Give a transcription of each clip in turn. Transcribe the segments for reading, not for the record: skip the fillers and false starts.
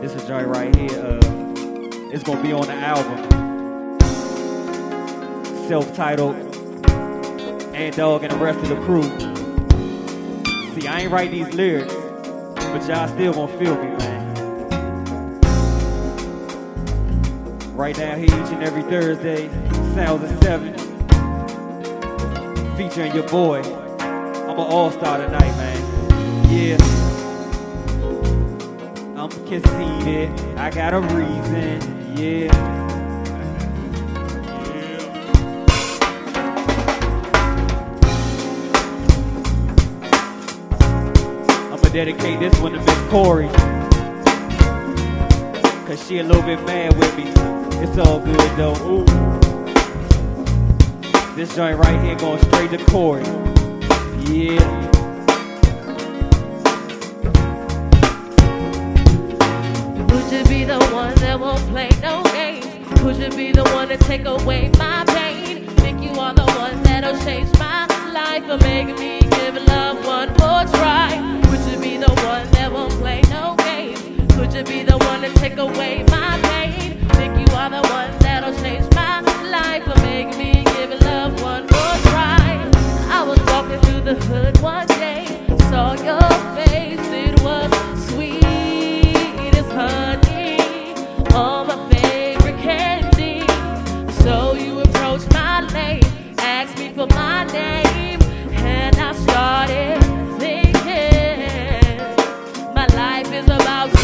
This is a joint right here. It's gonna be on the album. Self-titled, and Dog and the rest of the crew. See, I ain't write these lyrics, but y'all still gonna feel me, man. Right down here each and every Thursday, Sounds of 7. Featuring your boy. I'm an all-star tonight, man. Yeah. I'm conceited, I got a reason, yeah. I'ma dedicate this one to Miss Corey, cause she a little bit mad with me. It's all good though. Ooh. This joint right here going straight to Corey. Yeah. Would you be the one that won't play no games? Would you be the one to take away my pain? Think you are the one that'll change my life or make me give love one more try? Would you be the one that won't play no games? Would you be the one to take away my pain? Think you are the one that'll change my life or make me give love one more try? I was walking through the hood one day, saw your face, it was sweet as honey, all my favorite candy. So you approached my lane, asked me for my name, and I started thinking my life is about to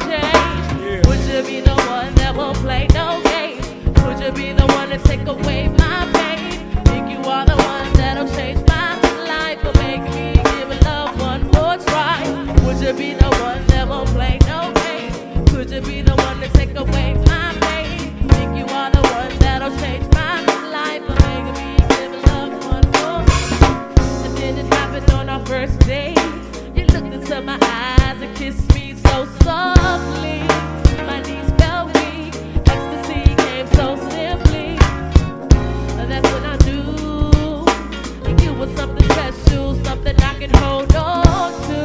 change. Yeah. Would you be the one that won't play no games? Would you be the one to take away my pain? Think you are the one that'll change my life or make me give love one more try? Would you be the one that won't play no games? Could you be the one to take away my pain? Think you are the one that'll change my life or make me give love one more? And then it happened on our first date. You looked into my eyes and kissed me so softly. My knees felt weak, ecstasy came so simply. And that's when I knew you were something special, something I can hold on to.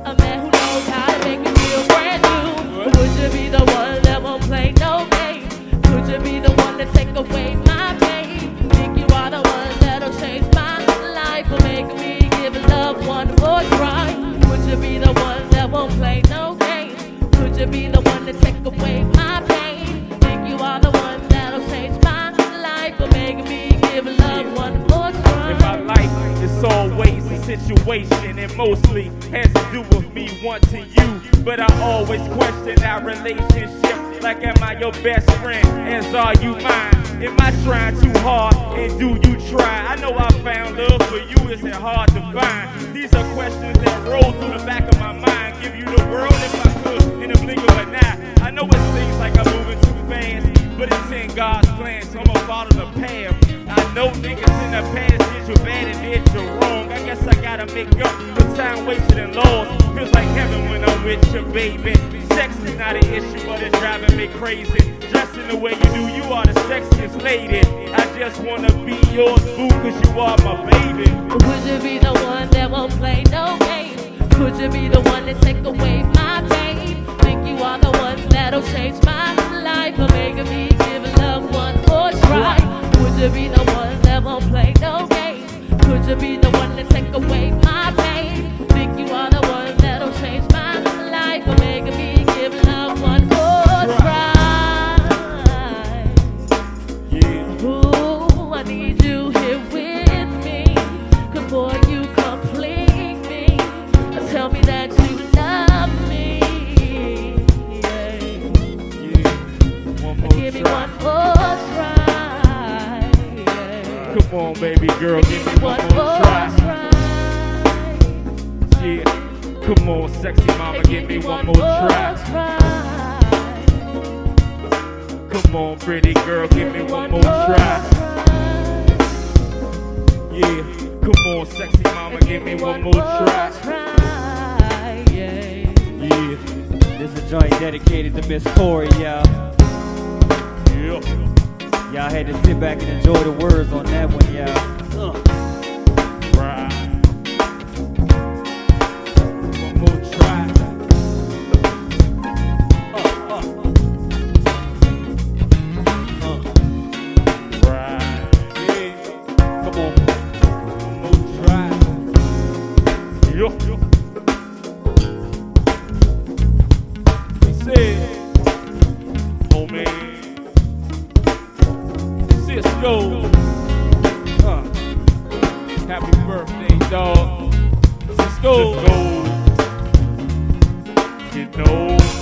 A man who knows how to make me feel brand new. Would you be the one that won't play no games? Could you be the one to take away my pain? Think you are the one that'll change my life or make me give love one more try? Would you be the one that won't play no games? Could you be the one to take away my pain? Think you are the one that'll change my life or make me give love one more try? In my life, it's always a situation, and mostly has to do with me wanting you. But I always question our relationship. Like, am I your best friend? As are you mine? Am I trying too hard? And do you try? I know I found love for you. Is it hard to find? These are questions that roll through the back of my mind. Give you the world if I could in a blink of an eye. I know it seems like I'm moving too fast, but it's in God's plan, so I'ma follow the path. I know niggas in the past did you bad and did you wrong. I guess I gotta make up for time wasted and lost. Feels like heaven when I'm with you, baby. Sex is not an issue, but it's driving me crazy. Dressing the way you do, you are the sexiest lady. I just wanna be yours, boo, cause you are my baby. Would you be the one that won't play no games? Could you be the one to take away my pain? Think you are the one that'll change my life or make me give love one more try? Would you be the one that won't play no games? Could you be the one to take away my pain? Think you are the one that'll change my life or make me give love one more try? Yeah. Ooh, I need you here with me. Cause boy, you complete me. Tell me that you love me. Yeah. One more Give me try. one more try. Yeah. Come on, baby girl, give me one more try. Yeah. Come on, sexy mama, give me one more try. Come on, pretty girl, give me one more try. Yeah. Come on, sexy mama, give me one more try. Yeah. Yeah. This is a joint dedicated to Miss Corey, y'all. Yeah. Y'all had to sit back and enjoy the words on that one, y'all. Right. One more try. One more try. Yo. He said, oh man, Cisco, happy birthday, dog. Cisco, you know.